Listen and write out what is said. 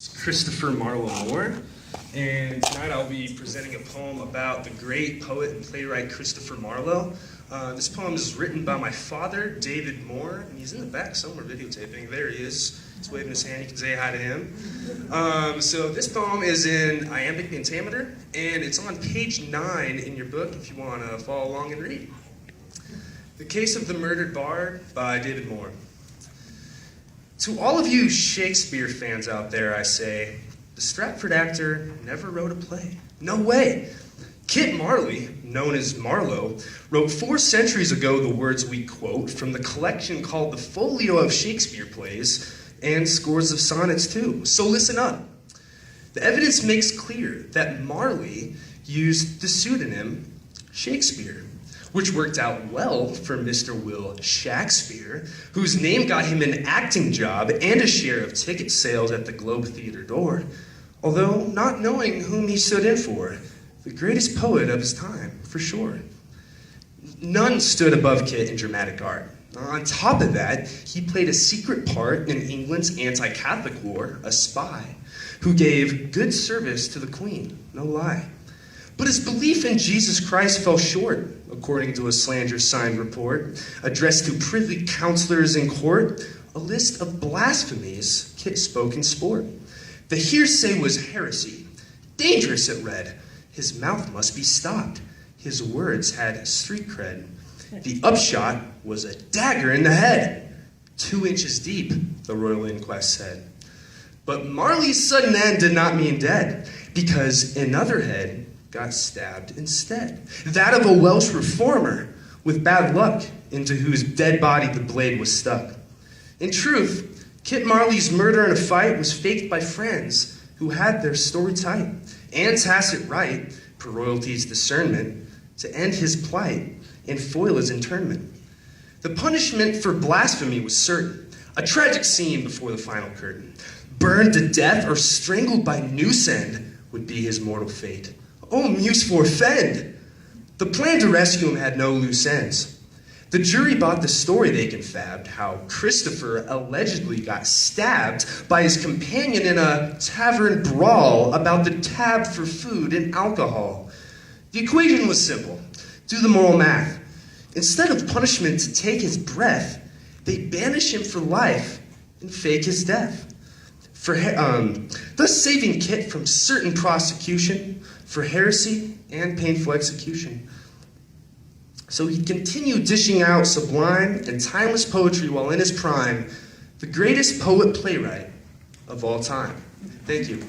Christopher Marlowe Moore, and tonight I'll be presenting a poem about the great poet and playwright Christopher Marlowe. This poem is written by my father, David Moore, and he's in the back somewhere videotaping. There he is. He's waving his hand. You can say hi to him. So this poem is in iambic pentameter, and it's on page 9 in your book if you want to follow along and read. The Case of the Murdered Bard by David Moore. To all of you Shakespeare fans out there, I say, the Stratford actor never wrote a play. No way. Kit Marley, known as Marlowe, wrote 4 centuries ago the words we quote from the collection called the Folio of Shakespeare Plays and scores of sonnets too. So listen up. The evidence makes clear that Marley used the pseudonym Shakespeare, which worked out well for Mr. Will Shakespeare, whose name got him an acting job and a share of ticket sales at the Globe Theater door, although not knowing whom he stood in for, the greatest poet of his time, for sure. None stood above Kit in dramatic art. On top of that, he played a secret part in England's anti-Catholic war, a spy, who gave good service to the Queen, no lie. But his belief in Jesus Christ fell short, according to a slander-signed report, addressed to privy counselors in court, a list of blasphemies Kit spoke in sport. The hearsay was heresy. Dangerous, it read. His mouth must be stopped. His words had street cred. The upshot was a dagger in the head. 2 inches deep, the royal inquest said. But Marley's sudden end did not mean dead, because another head got stabbed instead. That of a Welsh reformer with bad luck, into whose dead body the blade was stuck. In truth, Kit Marley's murder in a fight was faked by friends who had their story tight and tacit right, per royalty's discernment, to end his plight and foil his internment. The punishment for blasphemy was certain, a tragic scene before the final curtain. Burned to death or strangled by noose end would be his mortal fate. Oh, muse forfend! The plan to rescue him had no loose ends. The jury bought the story they confabbed, how Christopher allegedly got stabbed by his companion in a tavern brawl about the tab for food and alcohol. The equation was simple. Do the moral math. Instead of punishment to take his breath, they banish him for life and fake his death. Thus saving Kit from certain prosecution for heresy and painful execution. So he continued dishing out sublime and timeless poetry while in his prime, the greatest poet-playwright of all time. Thank you.